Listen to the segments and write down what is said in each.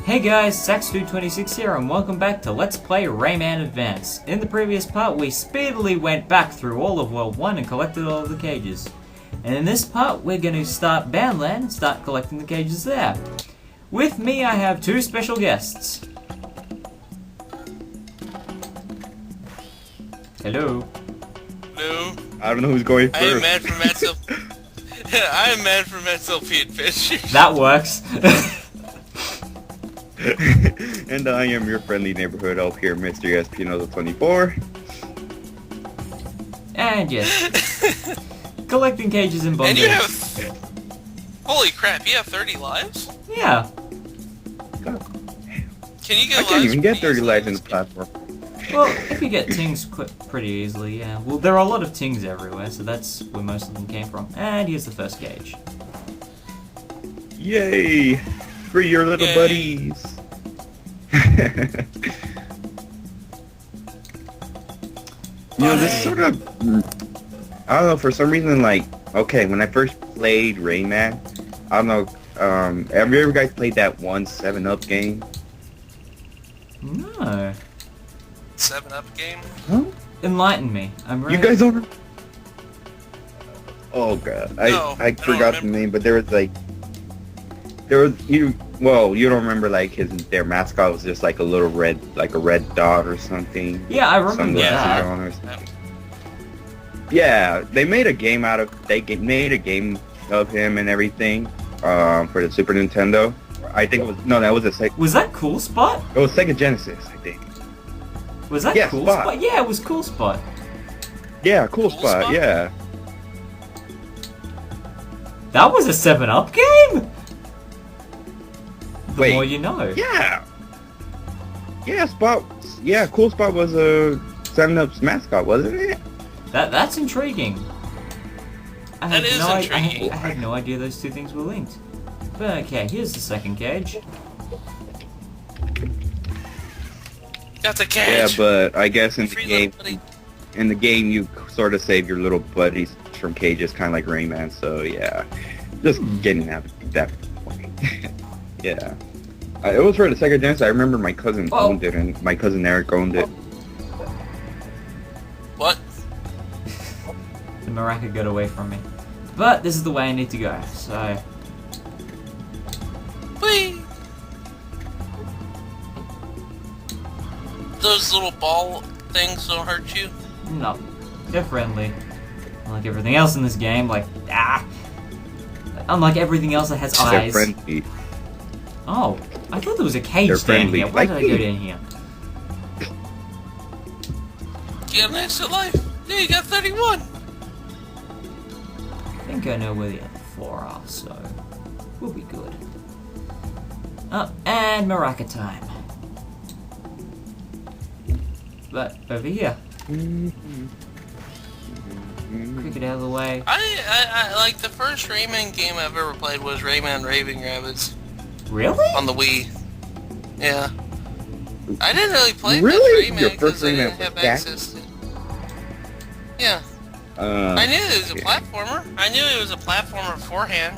Hey guys, Sax226 here, and welcome back to Let's Play Rayman Advance. In the previous part, we speedily went back through all of World 1 and collected all of the cages. And in this part, we're going to start Bandland and start collecting the cages there. With me, I have two special guests. Hello. Hello. I don't know who's going first. I am mad for myself. I am mad for myself, Pete Fish. That works. And I am your friendly neighborhood elf here, Mr. Espinoza24. And yes, collecting cages in bundles. And you have... Holy crap, you have 30 lives? Yeah. God, Can you get I lives can't even get 30 easily lives in this the game? platform. Well, if you get tings pretty easily, yeah. Well, there are a lot of tings everywhere, so that's where most of them came from. And here's the first cage. Yay! Free your little Yay. buddies! This sort of... I don't know, for some reason, like... Okay, when I first played Rayman, I don't know, have you ever guys played that one 7-Up game? No. 7-Up game? Huh? Enlighten me. I'm ready. You guys don't... Oh god, No, I don't forgot the remember. name, but there was like... There was... you don't remember like their mascot was just like a little red, like a red dot or something. Yeah, I remember Sunglasses that. on or something. Yeah, they made a game out of... made a game of him and everything for the Super Nintendo. I think it was... No, that was a Sega... Was that Cool Spot? It was Sega Genesis, I think. Was that Yeah, Cool Spot. Spot? Yeah, it was Cool Spot. Yeah, Cool Cool Spot, Spot? yeah. That was a 7-Up game? The Wait. more you know. Yeah! Yeah, Spot... Yeah, Cool Spot was a 7-Up's mascot, wasn't it? That's intriguing. I That had is no I intriguing. had no idea those two things were linked. But okay, here's the second cage. Got the Yeah, cage. but I guess in the Free game... little buddy. In the game, you sort of save your little buddies from cages, kind of like Rayman. So yeah, just getting at that point. Yeah, it was for the Sega Genesis. I remember my cousin owned it, and my cousin Eric owned it. What? The maraca got away from me. But this is the way I need to go, so... Whee! Those little ball things don't hurt you? No. They're friendly. Unlike everything else in this game, like... Unlike everything else that has They're eyes. friendly. Oh, I thought there was a cage They're down friendly, here. Why like did I go you. down here? You got an extra life? Yeah, you got 31! I think I know where the other four are, so... We'll be good. Oh, and maraca time. But, over here. Quick it out of the way. I like the first Rayman game I've ever played was Rayman Raving Rabbids Really? on the Wii. Yeah. I didn't really play Really? much Your Rayman first because I Rayman didn't was have that? access to... Yeah. I knew it was a okay. platformer. I knew it was a platformer beforehand.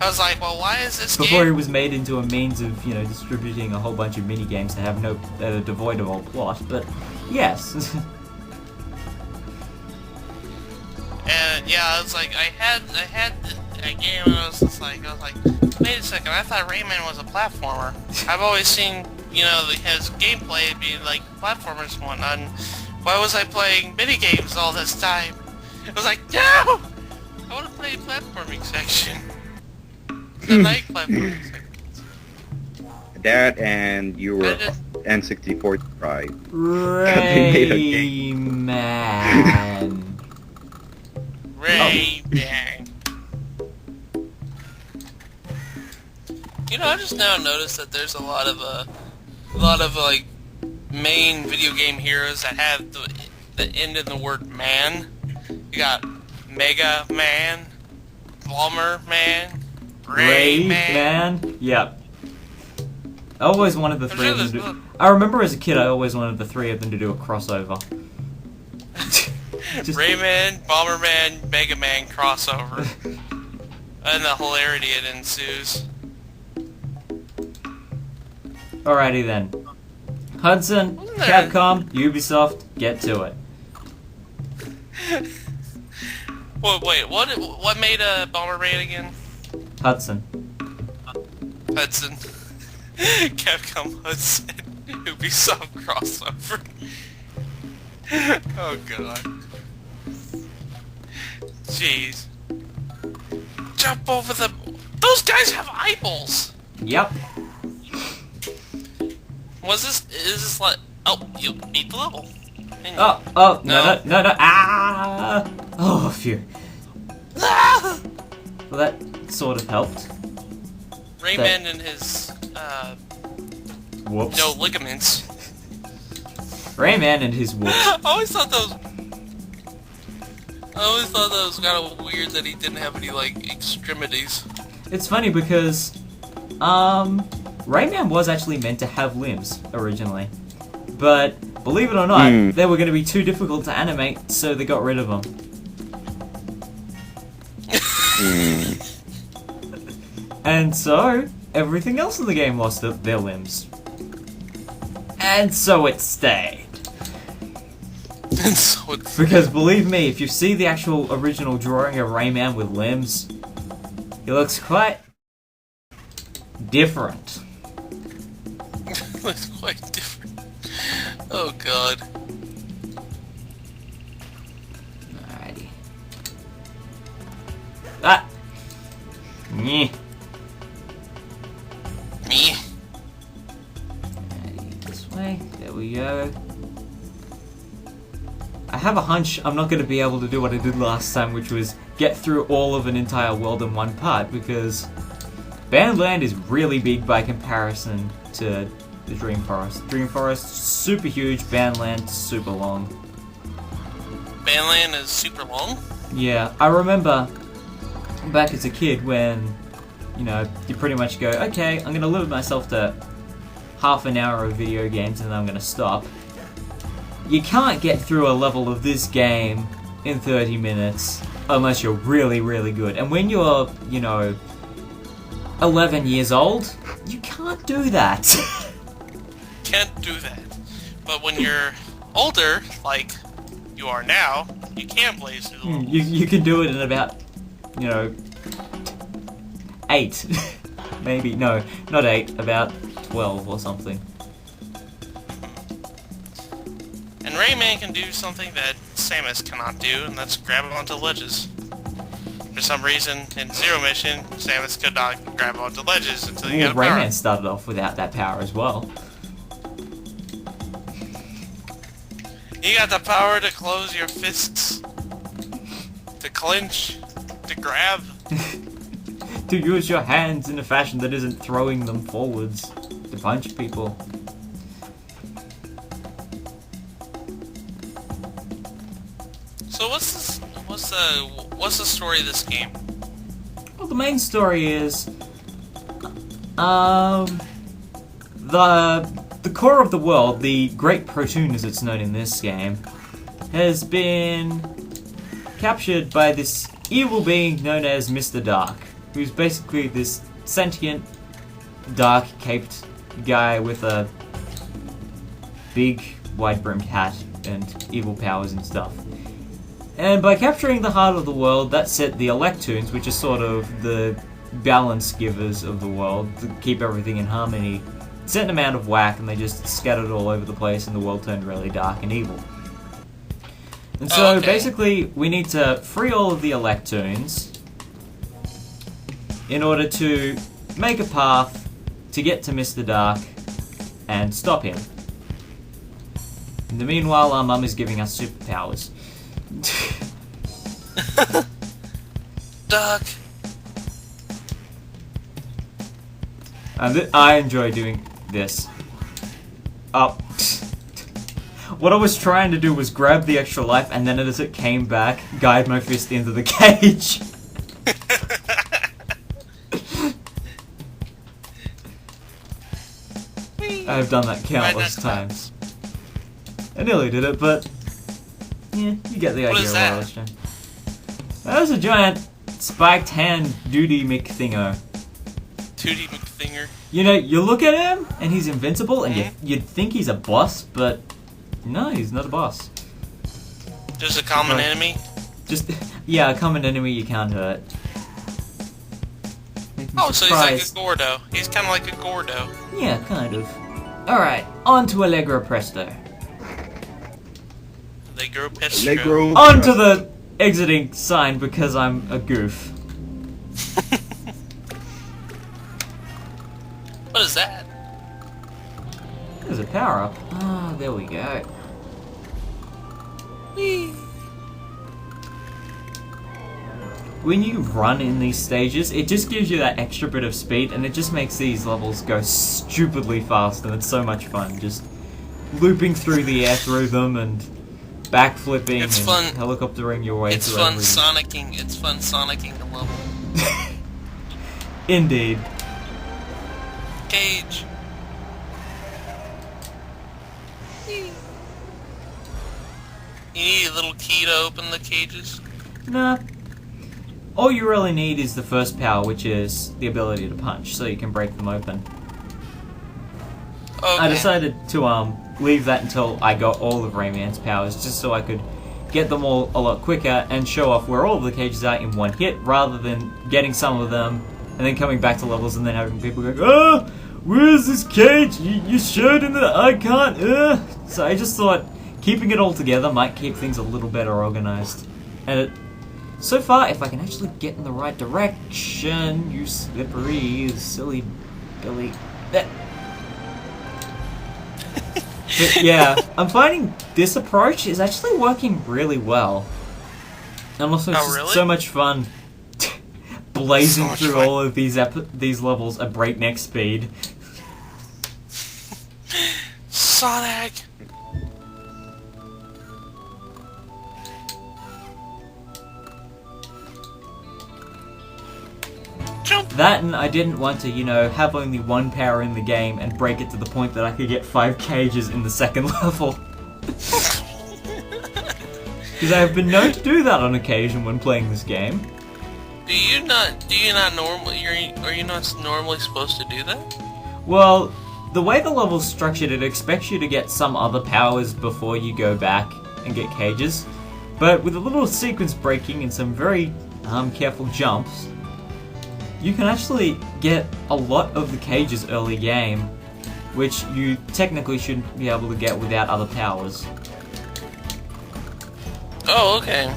I was like, well, why is this Before it game... was made into a means of, distributing a whole bunch of mini games that have no devoid of all plot, but yes. And yeah, I was like, I had a game and I was like, wait a second, I thought Rayman was a platformer. I've always seen, his gameplay being like platformers and whatnot. And why was I playing mini games all this time? I was like, no! I want to play a platforming section. I like platforming sections. That and you were I just- N64 right? They made a Rayman. Rayman. I just now noticed that there's a lot of like main video game heroes that have the end in the word man. You got Mega Man, Bomber Man, Rayman. Rayman? Yep. I always wanted the I'm three sure of them there's to... more. I remember as a kid I always wanted the three of them to do a crossover. Just- Rayman, Bomberman, Mega Man crossover. And the hilarity it ensues. Alrighty then. Hudson, Wasn't there- Capcom, Ubisoft, get to it. Wait, what made a Bomberman again? Hudson. Hudson. Capcom Hudson. Ubisoft crossover. Oh god. Jeez. Jump over the... Those guys have eyeballs! Yep. Is this like... Oh, you beat the level. Oh, no, ah! Oh, phew. Ah! Well, that sort of helped. Rayman and his, Whoops. no ligaments. Rayman and his whoops. I always thought that was kind of weird that he didn't have any, like, extremities. It's funny because, Rayman was actually meant to have limbs originally. But, believe it or not, they were going to be too difficult to animate, so they got rid of them. And so, everything else in the game lost their limbs. And so it stayed. And so it's... Because believe me, if you see the actual original drawing of Rayman with limbs, he looks quite different. It's quite different. Oh god. Alrighty. Ah! Nyeh. Me. Alrighty, this way. There we go. I have a hunch I'm not going to be able to do what I did last time, which was get through all of an entire world in one part, because Bandland is really big by comparison to the Dream Forest. Dream Forest, super huge, Bandland, super long. Bandland is super long? Yeah, I remember back as a kid when, you know, you pretty much go, okay, I'm going to limit myself to half an hour of video games and then I'm going to stop. You can't get through a level of this game in 30 minutes unless you're really, really good. And when you're, you know, 11 years old, you can't do that. Can't do that. But when you're older, like you are now, you can blaze through the levels. You can do it in about, you know, 8. Maybe, no, not 8, about 12 or something. And Rayman can do something that Samus cannot do, and that's grab onto ledges. For some reason, in Zero Mission, Samus could not grab onto ledges until you got a power. Rayman started off without that power as well. You got the power to close your fists, to clinch, to grab. To use your hands in a fashion that isn't throwing them forwards to punch people. So what's the story of this game? Well, the main story is, the core of the world, the Great Protoon as it's known in this game, has been captured by this evil being known as Mr. Dark, who's basically this sentient, dark-caped guy with a big, wide-brimmed hat and evil powers and stuff. And by capturing the heart of the world, that set the Electoons, which are sort of the balance givers of the world, to keep everything in harmony, sent them out of whack and they just scattered all over the place and the world turned really dark and evil. And so basically we need to free all of the Electoons in order to make a path to get to Mr. Dark and stop him. In the meanwhile, our mum is giving us superpowers. Duck. I enjoy doing this. Oh. What I was trying to do was grab the extra life and then as it came back, guide my fist into the cage. I've done that countless times. I nearly did it, but yeah, you get the idea of what I was doing. That was a giant spiked hand duty Mick thingo. Tootie McFinger. You know, you look at him and he's invincible, and you'd think he's a boss, but no, he's not a boss. Just a common enemy? Just, yeah, a common enemy you can't hurt. Oh, so he's like a Gordo. He's kind of like a Gordo. Yeah, kind of. Alright, on to Allegro Presto. Allegro Presto. Allegro. On to the exiting sign because I'm a goof. What is that? There's a power up. Ah, there we go. Whee. When you run in these stages, it just gives you that extra bit of speed, and it just makes these levels go stupidly fast, and it's so much fun. Just looping through the air through them, and backflipping, It's and fun. helicoptering your way It's through fun everything. sonicking. It's fun sonicking the level. Indeed. Cage. You need a little key to open the cages. Nah. All you really need is the first power, which is the ability to punch, so you can break them open. Okay. I decided to leave that until I got all of Rayman's powers, just so I could get them all a lot quicker and show off where all of the cages are in one hit, rather than getting some of them and then coming back to levels and then having people go, "Oh, where's this cage? You showed him that I can't." So I just thought keeping it all together might keep things a little better organized. And so far, if I can actually get in the right direction, you slippery, silly Billy. But yeah, I'm finding this approach is actually working really well. And also, it's just really? so much fun blazing So much through fun. all of these levels at breakneck speed. Sonic. Jump. That, and I didn't want to, you know, have only one power in the game and break it to the point that I could get 5 cages in the second level. Because I have been known to do that on occasion when playing this game. Do you not normally, are you not normally supposed to do that? Well, the way the level's structured, it expects you to get some other powers before you go back and get cages. But with a little sequence breaking and some very careful jumps, you can actually get a lot of the cages early game, which you technically shouldn't be able to get without other powers. Oh, okay.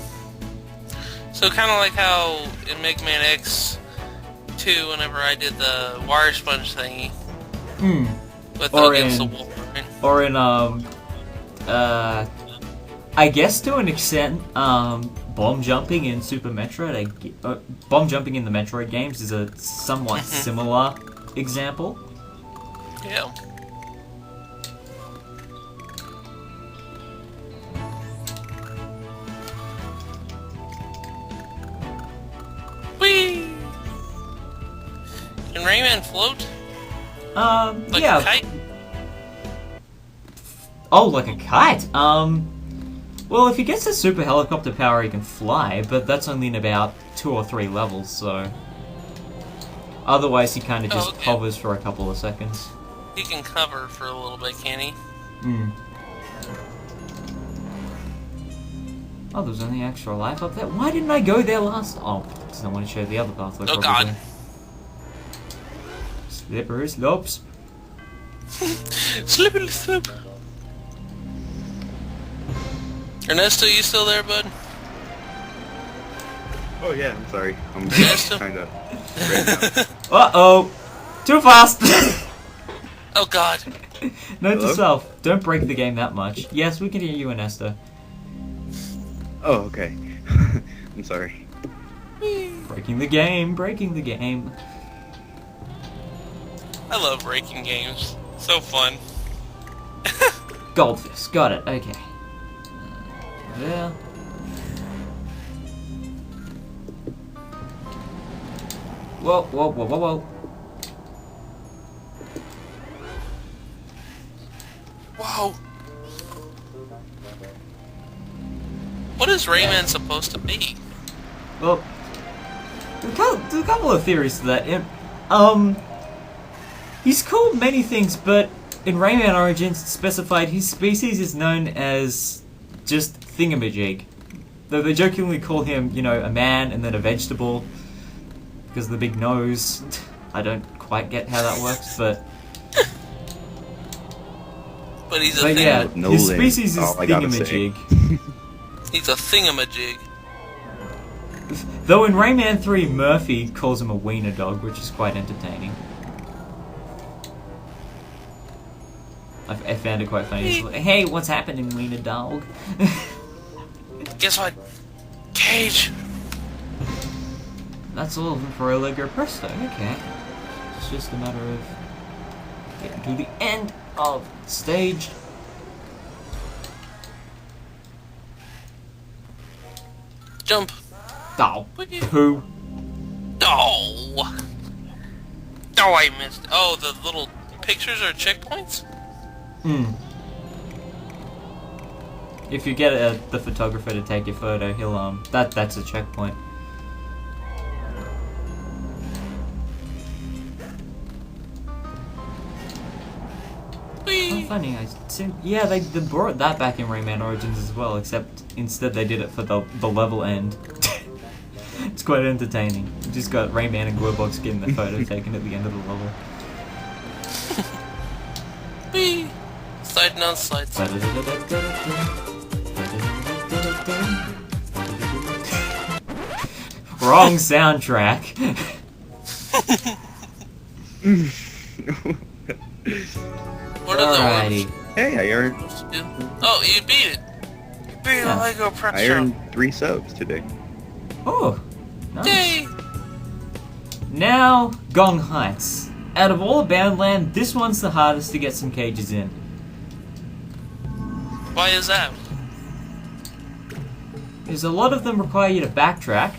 So kind of like how in Mega Man X2, whenever I did the wire sponge thingy with Or against in- the Wolverine. Or in, I guess to an extent, bomb jumping in Super Metroid, bomb jumping in the Metroid games is a somewhat similar example. Yeah. Whee! Can Rayman float? Like yeah. a kite? Oh, like a kite? Well, if he gets a super helicopter power, he can fly, but that's only in about 2 or 3 levels, so... Otherwise, he kind of just okay. hovers for a couple of seconds. He can cover for a little bit, can he? Oh, there's only extra life up there? Why didn't I go there last? Oh, because I want to show the other pathway, Oh, probably. God. Slippery slopes. Slippity slip. Ernesto, you still there, bud? Oh yeah, I'm sorry. I'm Ernesto? kind of right now. Uh-oh! Too fast! Oh, God. Note Hello? to self, don't break the game that much. Yes, we can hear you, Ernesto. Oh, okay. I'm sorry. Breaking the game, breaking the game. I love breaking games. So fun. Goldfish, got it, okay. There. Whoa, whoa, whoa, whoa, whoa. Wow. What is Rayman supposed to be? Well, there's a couple of theories to that. He's called many things, but in Rayman Origins, it's specified his species is known as just Thingamajig. Though they jokingly call him, you know, a man and then a vegetable because of the big nose. I don't quite get how that works, but he's a but yeah, No his limbs. species is Oh, I gotta say. Thingamajig. He's a thingamajig. Though in Rayman 3, Murphy calls him a wiener dog, which is quite entertaining. I found it quite funny. He's like, hey, what's happening, wiener dog? Guess what? Cage. That's all of them for Allegro Presto. Okay. It's just a matter of getting to the end of the stage. Jump. Oh, Whee! poo. Oh. Oh, I missed. Oh, the little pictures are checkpoints? Hmm. If you get the photographer to take your photo, he'll that's a checkpoint. Whee! Oh, funny. Yeah, they brought that back in Rayman Origins as well, except instead they did it for the level end. It's quite entertaining. You just got Rayman and Glowbox getting the photo taken at the end of the level. Whee! Sliding on slides. Wrong soundtrack. What are Alrighty. Hey, I earned the Oh, you beat it. You beat Yeah. a Lego I Pretzel. earned 3 subs today. Oh, nice. Yay! Now, Gong Heights. Out of all of Boundland, this one's the hardest to get some cages in. Why is that? Because a lot of them require you to backtrack,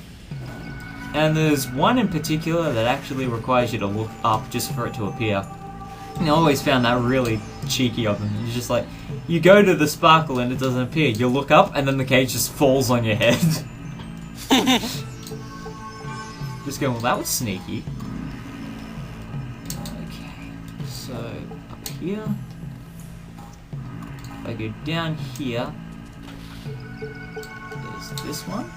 and there's one in particular that actually requires you to look up just for it to appear. And I always found that really cheeky of them. You're just like, you go to the sparkle and it doesn't appear. You look up and then the cage just falls on your head. Just going, well, that was sneaky. Okay, so up here. If I go down here, there's this one.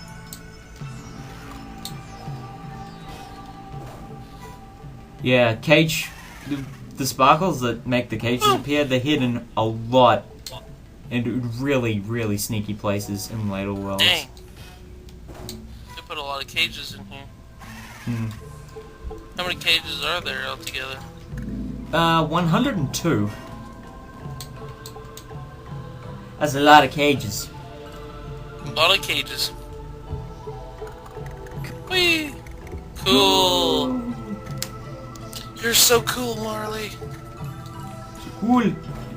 Yeah, cage. The sparkles that make the cages appear, they're hidden a lot in really, really sneaky places in later worlds. Dang. They put a lot of cages in here. Hmm. How many cages are there altogether? 102. That's a lot of cages. A lot of cages. Whee! Cool. You're so cool, Marley. Cool.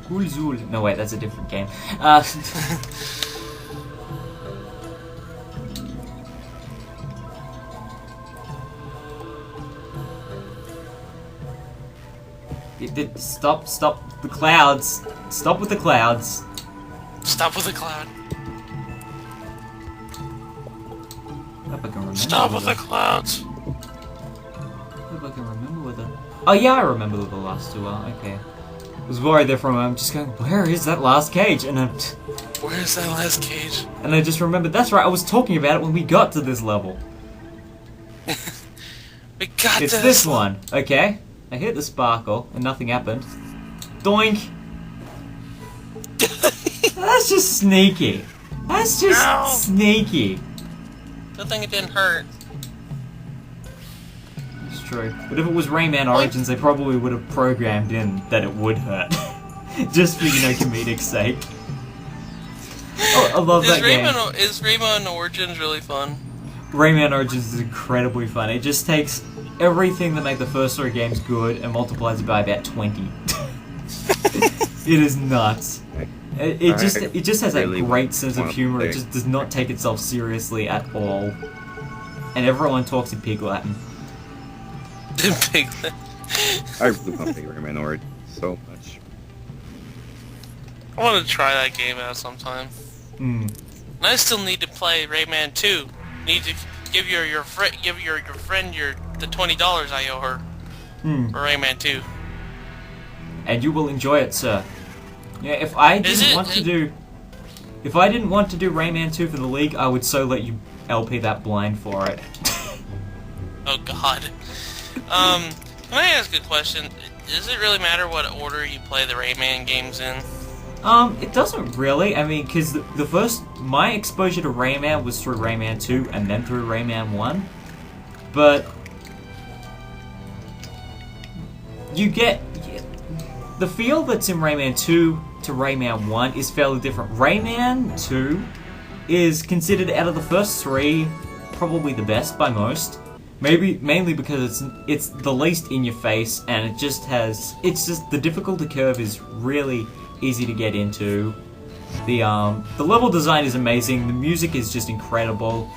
Cool Zool. No, wait, that's a different game. Stop the clouds. Stop with the clouds. Stop with the cloud. Hope I can remember Stop with the whether- clouds. Hope I can remember whether. Oh yeah, I remember who the last two are. Okay. I was worried there for a moment. I'm just going, where is that last cage? And Where's that last cage? I just remembered. That's right. I was talking about it when we got to this level. We got It's this one. Okay. I hit the sparkle and nothing happened. Doink. That's just sneaky. That's just Ow. sneaky. Good thing it didn't hurt. It's true. But if it was Rayman Origins, they probably would have programmed in that it would hurt. Just for, comedic sake. Oh, I love that game. Is Rayman Origins really fun? Rayman Origins is incredibly fun. It just takes everything that made the first 3 games good and multiplies it by about 20. It is nuts. It just has a great sense of humor. It just does not take itself seriously at all. And everyone talks in Pig Latin. Piglet. I really want to play Rayman Origins so much. I want to try that game out sometime. Mm. And I still need to play Rayman 2. Need to give your friend the $20 I owe her Mm. for Rayman 2. and you will enjoy it, sir. Yeah, if I didn't want to do Rayman 2 for the League, I would so let you LP that blind for it. Oh God. Can I ask a question? Does it really matter what order you play the Rayman games in? It doesn't really. I mean, because my exposure to Rayman was through Rayman 2 and then through Rayman 1. But you get the feel that's in Rayman 2 to Rayman 1 is fairly different. Rayman 2 is considered, out of the first three, probably the best by most. Mainly because it's the least in your face, and the difficulty curve is really easy to get into. The level design is amazing, the music is just incredible,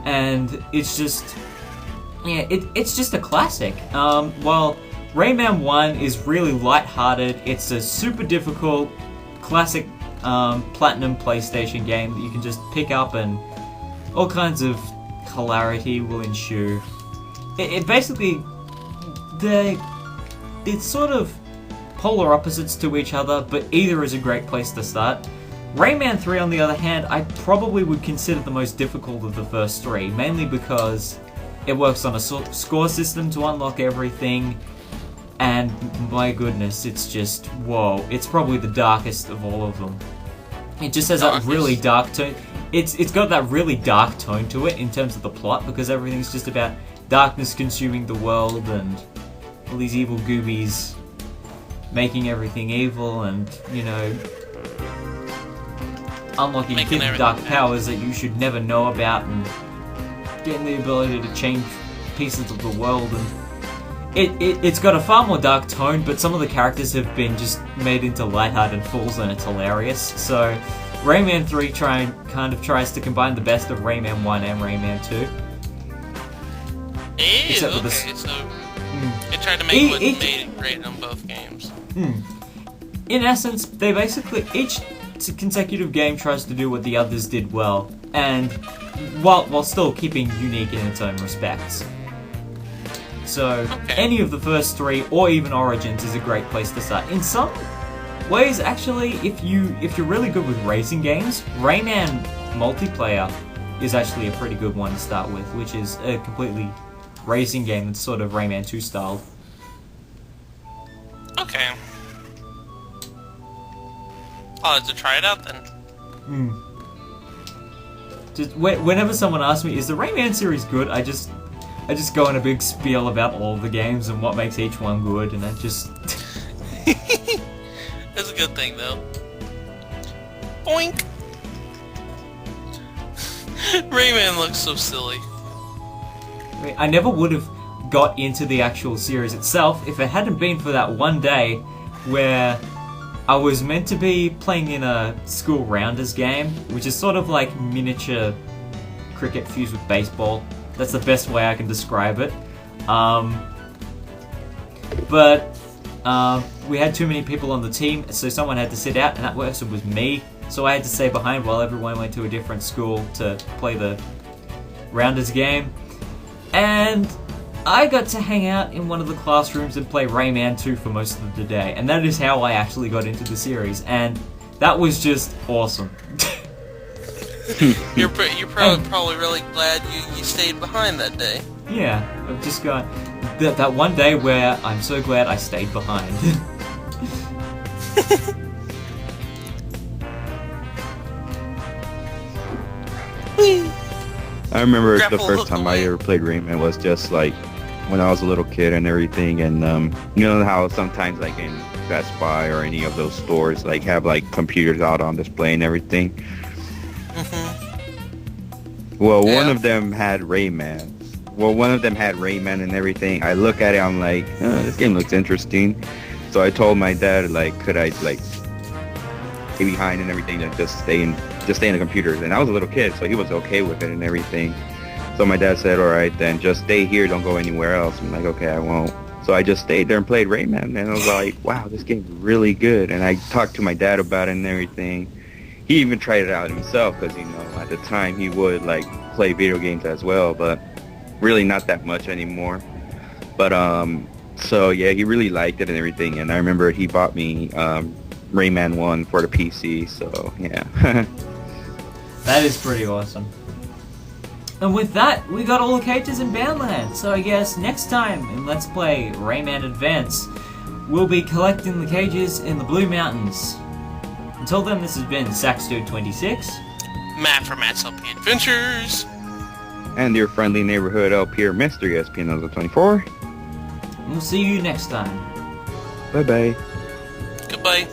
and it's just a classic. While Rayman 1 is really lighthearted, it's a super difficult classic Platinum PlayStation game that you can just pick up and all kinds of hilarity will ensue. It basically, it's sort of polar opposites to each other, but either is a great place to start. Rayman 3, on the other hand, I probably would consider the most difficult of the first three, mainly because it works on a score system to unlock everything, and my goodness, it's just, whoa, it's probably the darkest of all of them. It just has that really dark tone. It's got that really dark tone to it in terms of the plot, because everything's just about darkness consuming the world and all these evil goobies making everything evil, and, you know, unlocking hidden dark powers that you should never know about, and getting the ability to change pieces of the world. And it's got a far more dark tone, but some of the characters have been just made into lighthearted fools, and it's hilarious. So Rayman 3 kind of tries to combine the best of Rayman 1 and Rayman 2. So it tried to make what made it great on both games. In essence, they basically, each consecutive game tries to do what the others did well, and while still keeping unique in its own respects. So any of the first three, or even Origins, is a great place to start. In some ways, actually, if you're really good with racing games, Rayman multiplayer is actually a pretty good one to start with, which is a completely racing game that's sort of Rayman 2 style. Okay. I'll have to try it out then. Just whenever someone asks me, is the Rayman series good, I just go on a big spiel about all of the games and what makes each one good, and I just... That's a good thing, though. Boink! Rayman looks so silly. I never would have got into the actual series itself if it hadn't been for that one day where I was meant to be playing in a school rounders game, which is sort of like miniature cricket fused with baseball. That's the best way I can describe it. But we had too many people on the team, so someone had to sit out, and that person was me. So I had to stay behind while everyone went to a different school to play the rounders game. And I got to hang out in one of the classrooms and play Rayman 2 for most of the day. And that is how I actually got into the series. And that was just awesome. You're probably really glad you stayed behind that day. Yeah, I've just got that one day where I'm so glad I stayed behind. I remember the first time I ever played Rayman was just like when I was a little kid and everything, and you know how sometimes like in Best Buy or any of those stores like have like computers out on display and everything. Well, one of them had Rayman. And everything. I look at it, I'm like, oh, this game looks interesting. So I told my dad, like, could I like stay behind and everything and just stay in the computers. And I was a little kid, so he was okay with it and everything. So my dad said, all right, then just stay here, don't go anywhere else. I'm like, okay, I won't. So I just stayed there and played Rayman, and I was like, wow, this game's really good. And I talked to my dad about it and everything. He even tried it out himself, because, you know, at the time he would like play video games as well, but really not that much anymore. But So yeah, he really liked it and everything. And I remember he bought me Rayman 1 for the PC. So yeah. That is pretty awesome. And with that, we got all the cages in Boundland. So I guess next time in Let's Play Rayman Advance, we'll be collecting the cages in the Blue Mountains. Until then, this has been Saxdude26. Matt from Matt's LP Adventures. And your friendly neighborhood LP, Mr. ESPN 24. We'll see you next time. Bye bye. Goodbye.